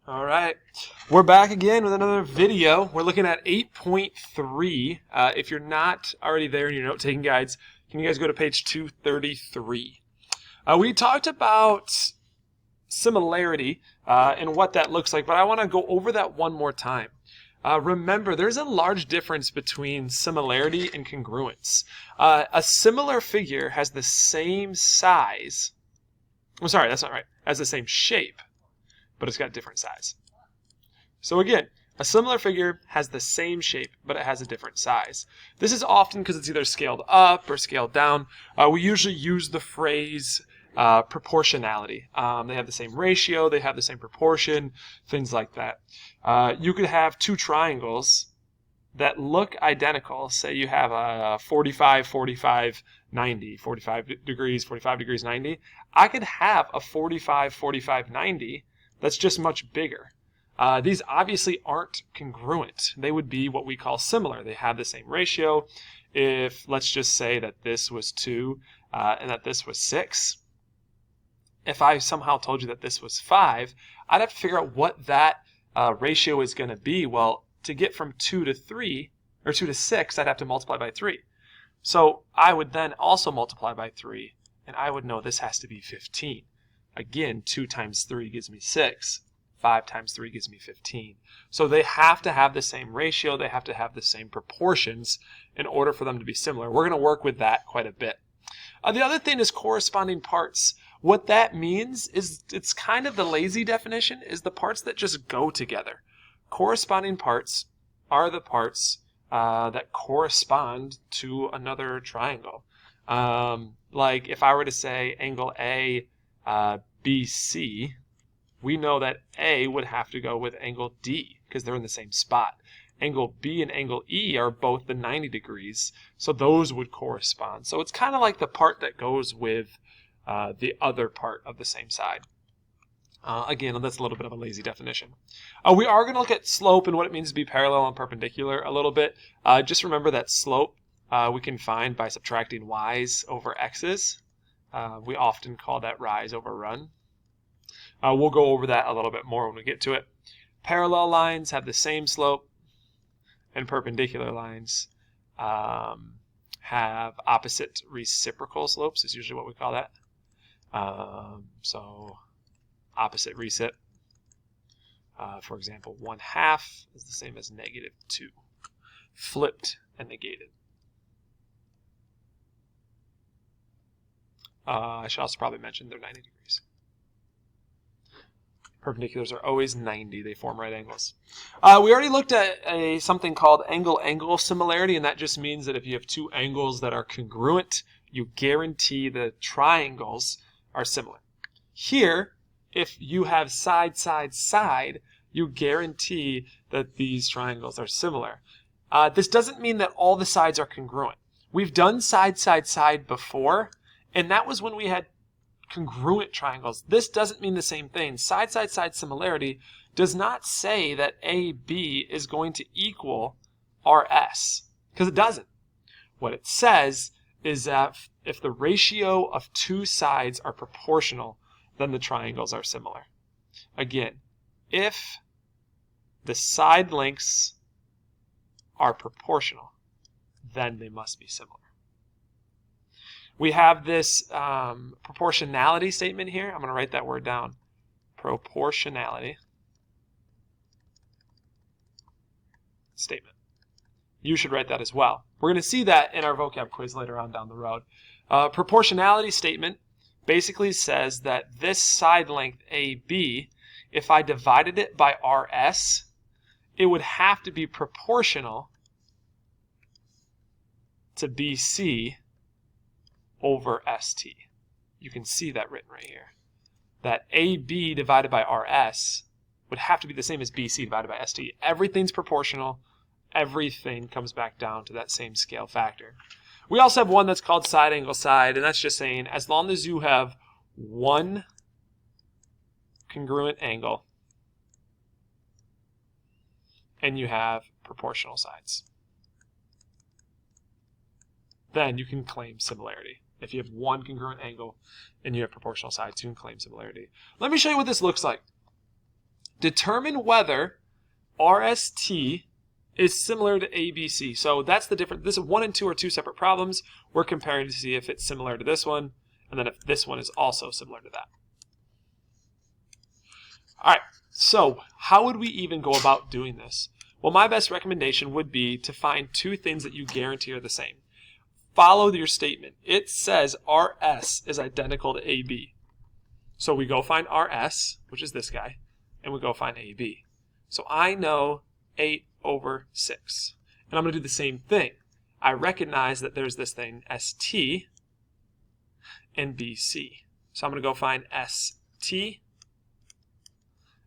All right, we're back again with another video. We're looking at 8.3. If you're not already there in your note-taking guides, can you guys go to page 233? We talked about similarity and what that looks like, but I want to go over that one more time. Remember, there's a large difference between similarity and congruence. A similar figure has the same size. I'm sorry, that's not right. Has the same shape, but it's got a different size. So again, a similar figure has the same shape, but it has a different size. This is often because it's either scaled up or scaled down. We usually use the phrase proportionality. They have the same ratio, they have the same proportion, things like that. You could have two triangles that look identical. Say you have a 45, 45, 90, 45 degrees, 45 degrees, 90. I could have a 45, 45, 90 that's just much bigger. These obviously aren't congruent. They would be what we call similar. They have the same ratio. If, let's just say that this was 2 and that this was 6, if I somehow told you that this was 5, I'd have to figure out what that ratio is going to be. Well, to get from 2 to 3, or 2 to 6, I'd have to multiply by 3. So I would then also multiply by 3, and I would know this has to be 15. Again, 2 times 3 gives me 6. 5 times 3 gives me 15. So they have to have the same ratio, they have to have the same proportions in order for them to be similar. We're going to work with that quite a bit. The other thing is corresponding parts. What that means is, it's kind of the lazy definition, is the parts that just go together. Corresponding parts are the parts that correspond to another triangle. Like if I were to say angle A, BC, we know that A would have to go with angle D because they're in the same spot. Angle B and angle E are both the 90 degrees, so those would correspond. So it's kind of like the part that goes with the other part of the same side. Again, that's a little bit of a lazy definition. We are going to look at slope and what it means to be parallel and perpendicular a little bit. Just remember that slope we can find by subtracting y's over x's. We often call that rise over run. We'll go over that a little bit more when we get to it. Parallel lines have the same slope, and perpendicular lines have opposite reciprocal slopes, is usually what we call that. So opposite recip. For example, 1/2 is the same as -2. Flipped and negated. I should also probably mention they're 90 degrees. Perpendiculars are always 90. They form right angles. We already looked at something called angle-angle similarity, and that just means that if you have two angles that are congruent, you guarantee the triangles are similar. Here, if you have side, side, side, you guarantee that these triangles are similar. This doesn't mean that all the sides are congruent. We've done side, side, side before, and that was when we had congruent triangles. This doesn't mean the same thing. Side, side, side similarity does not say that AB is going to equal RS, because it doesn't. What it says is that if the ratio of two sides are proportional, then the triangles are similar. Again, if the side lengths are proportional, then they must be similar. We have this proportionality statement here. I'm going to write that word down. Proportionality statement. You should write that as well. We're going to see that in our vocab quiz later on down the road. Proportionality statement basically says that this side length AB, if I divided it by RS, it would have to be proportional to BC over ST. You can see that written right here. That AB divided by RS would have to be the same as BC divided by ST. Everything's proportional. Everything comes back down to that same scale factor. We also have one that's called side angle side, and that's just saying as long as you have one congruent angle and you have proportional sides, then you can claim similarity. If you have one congruent angle and you have proportional sides, you can claim similarity. Let me show you what this looks like. Determine whether RST is similar to ABC. So that's the difference. This is 1 and 2 are two separate problems. We're comparing to see if it's similar to this one, and then if this one is also similar to that. All right, so how would we even go about doing this? Well, my best recommendation would be to find two things that you guarantee are the same. Follow your statement. It says RS is identical to AB. So we go find RS, which is this guy, and we go find AB. So I know 8/6. And I'm going to do the same thing. I recognize that there's this thing, ST and BC. So I'm going to go find ST,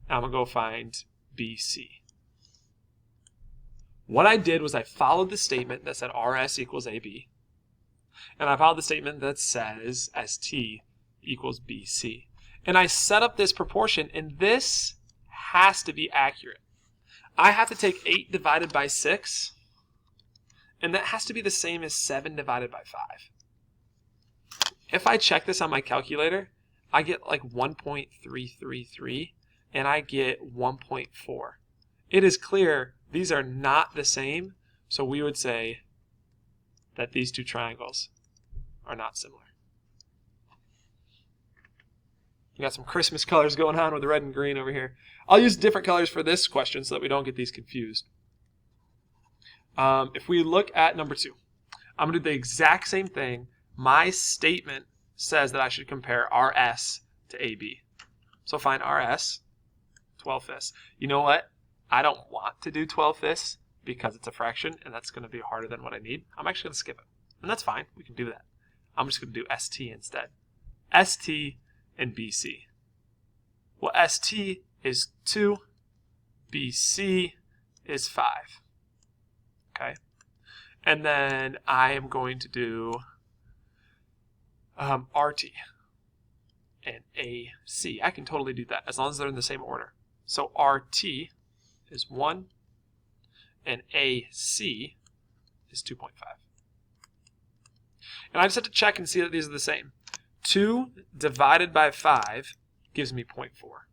and I'm going to go find BC. What I did was I followed the statement that said RS equals AB, and I followed the statement that says ST equals BC. And I set up this proportion, and this has to be accurate. I have to take 8 divided by 6, and that has to be the same as 7 divided by 5. If I check this on my calculator, I get like 1.333, and I get 1.4. It is clear these are not the same, so we would say that these two triangles are not similar. You got some Christmas colors going on with the red and green over here. I'll use different colors for this question so that we don't get these confused. If we look at number 2, I'm going to do the exact same thing. My statement says that I should compare RS to AB. So find RS, 12/5. You know what? I don't want to do 12/5 because it's a fraction, and that's going to be harder than what I need. I'm actually going to skip it, and that's fine. We can do that. I'm just going to do ST instead. ST and BC. Well, ST is 2, BC is 5. Okay, and then I am going to do RT and AC. I can totally do that as long as they're in the same order. So RT is 1 and AC is 2.5. And I just have to check and see that these are the same. 2 divided by 5 gives me 0.4.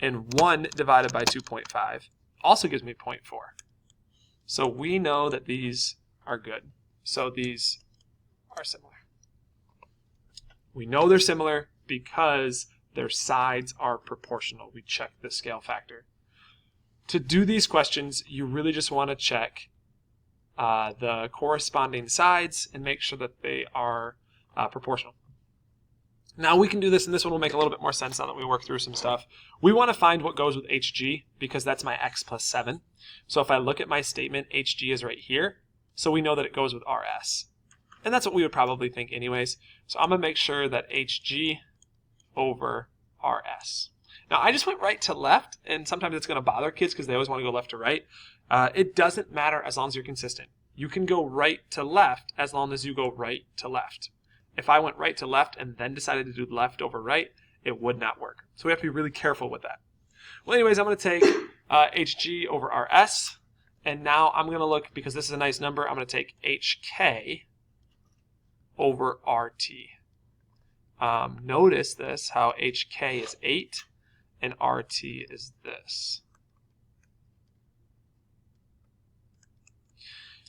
And 1 divided by 2.5 also gives me 0.4. So we know that these are good. So these are similar. We know they're similar because their sides are proportional. We check the scale factor. To do these questions, you really just want to check the corresponding sides and make sure that they are proportional. Now we can do this, and this one will make a little bit more sense now that we work through some stuff. We want to find what goes with HG because that's my x plus 7. So if I look at my statement, HG is right here. So we know that it goes with RS. And that's what we would probably think anyways. So I'm going to make sure that HG over RS. Now I just went right to left, and sometimes it's going to bother kids because they always want to go left to right. It doesn't matter as long as you're consistent. You can go right to left as long as you go right to left. If I went right to left and then decided to do left over right, it would not work. So we have to be really careful with that. Well, anyways, I'm going to take HG over RS, and now I'm going to look, because this is a nice number, I'm going to take HK over RT. Notice this, how HK is 8 and RT is this.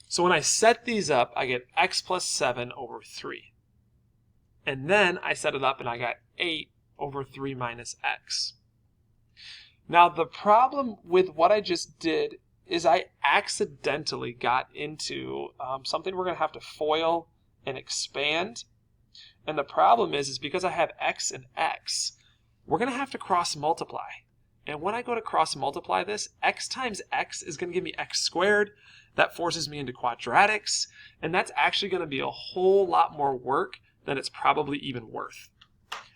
So when I set these up, I get x plus 7 over 3. And then I set it up and I got 8 over 3 minus x. Now the problem with what I just did is I accidentally got into something we're going to have to FOIL and expand. And the problem is because I have x and x, we're going to have to cross multiply. And when I go to cross multiply this, x times x is going to give me x squared. That forces me into quadratics. And that's actually going to be a whole lot more work than it's probably even worth.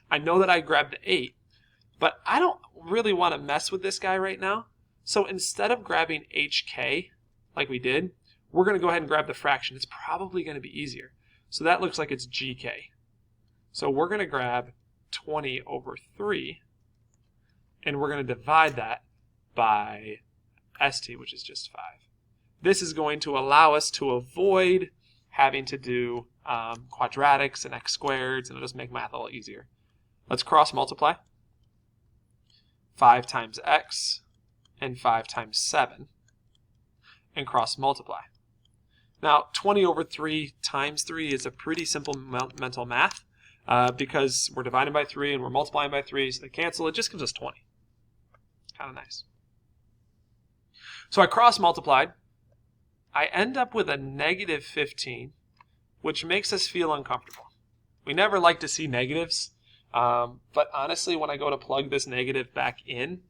I know that I grabbed the 8, but I don't really want to mess with this guy right now. So instead of grabbing HK like we did, we're going to go ahead and grab the fraction. It's probably going to be easier. So that looks like it's GK. So we're going to grab 20 over 3, and we're going to divide that by ST, which is just 5. This is going to allow us to avoid having to do quadratics and x squareds, and it'll just make math a little easier. Let's cross multiply. 5 times x and 5 times 7 and cross multiply. Now 20 over 3 times 3 is a pretty simple mental math because we're dividing by 3 and we're multiplying by 3, so they cancel. It just gives us 20. Kind of nice. So I cross multiplied. I end up with a negative 15, which makes us feel uncomfortable. We never like to see negatives, but honestly, when I go to plug this negative back in,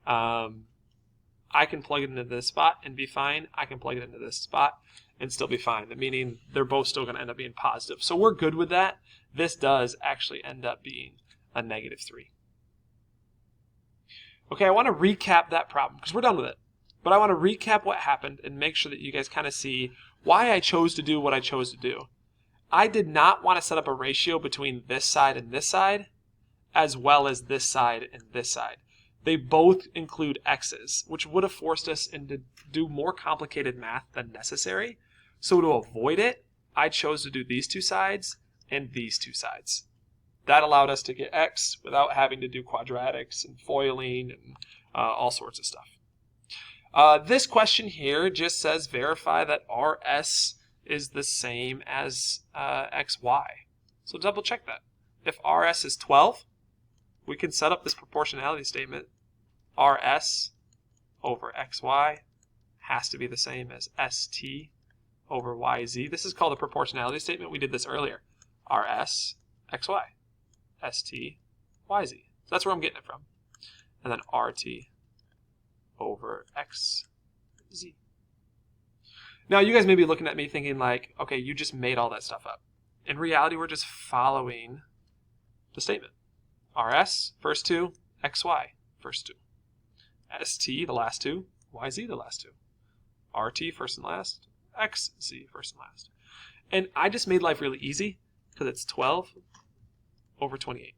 I can plug it into this spot and be fine. I can plug it into this spot and still be fine, meaning they're both still going to end up being positive. So we're good with that. This does actually end up being a negative 3. Okay, I want to recap that problem because we're done with it. But I want to recap what happened and make sure that you guys kind of see why I chose to do what I chose to do. I did not want to set up a ratio between this side and this side, as well as this side and this side. They both include x's, which would have forced us into do more complicated math than necessary. So to avoid it, I chose to do these two sides and these two sides. That allowed us to get x without having to do quadratics and foiling and all sorts of stuff. This question here just says verify that RS is the same as XY. So double check that. If RS is 12, we can set up this proportionality statement. RS over XY has to be the same as ST over YZ. This is called a proportionality statement. We did this earlier. RS, XY, ST, YZ. So that's where I'm getting it from. And then RT over XZ. Now you guys may be looking at me thinking like, okay, you just made all that stuff up. In reality, we're just following the statement. RS, first two, XY, first two. ST, the last two, YZ, the last two. RT, first and last, XZ, first and last. And I just made life really easy because it's 12 over 28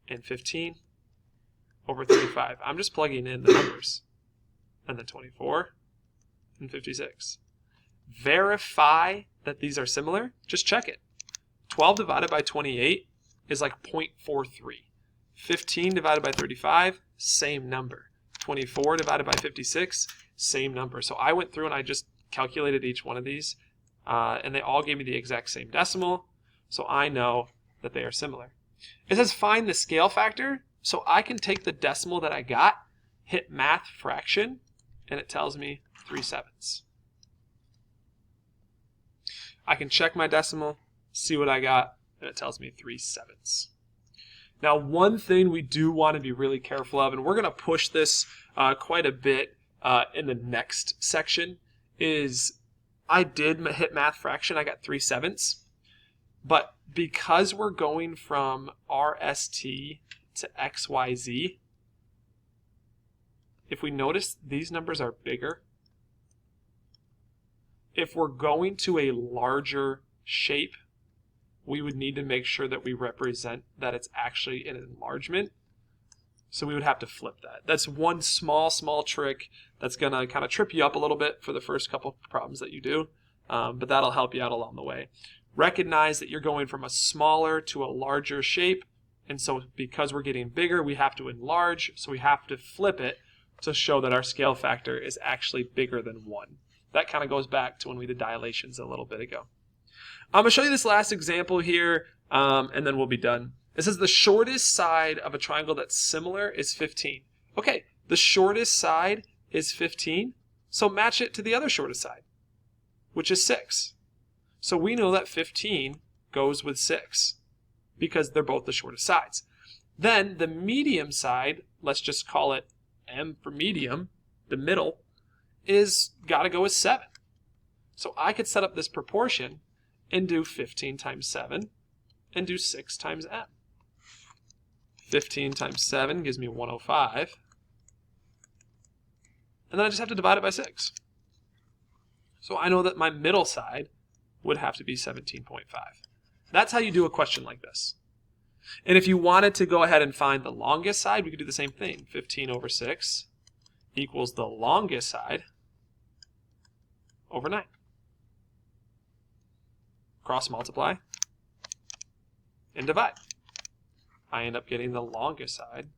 and 15 over 35. I'm just plugging in the numbers. And then 24 and 56. Verify that these are similar. Just check it. 12 divided by 28 is like 0.43. 15 divided by 35, same number. 24 divided by 56, same number. So I went through and I just calculated each one of these, and they all gave me the exact same decimal, so I know that they are similar. It says find the scale factor, so I can take the decimal that I got, hit math fraction, and it tells me 3/7. I can check my decimal, see what I got, and it tells me 3/7. Now, one thing we do want to be really careful of, and we're going to push this quite a bit in the next section, is I did hit math fraction. I got 3/7. But because we're going from RST to XYZ, if we notice these numbers are bigger, if we're going to a larger shape, we would need to make sure that we represent that it's actually an enlargement. So we would have to flip that. That's one small trick that's going to kind of trip you up a little bit for the first couple problems that you do, but that'll help you out along the way. Recognize that you're going from a smaller to a larger shape, and so because we're getting bigger, we have to enlarge, so we have to flip it to show that our scale factor is actually bigger than 1. That kind of goes back to when we did dilations a little bit ago. I'm going to show you this last example here, and then we'll be done. It says the shortest side of a triangle that's similar is 15. Okay, the shortest side is 15, so match it to the other shortest side, which is 6. So we know that 15 goes with 6 because they're both the shortest sides. Then the medium side, let's just call it M for medium, the middle, is got to go with 7. So I could set up this proportion and do 15 times 7 and do 6 times M. 15 times 7 gives me 105. And then I just have to divide it by 6. So I know that my middle side would have to be 17.5. That's how you do a question like this. And if you wanted to go ahead and find the longest side, we could do the same thing. 15 over 6 equals the longest side over 9. Cross multiply and divide. I end up getting the longest side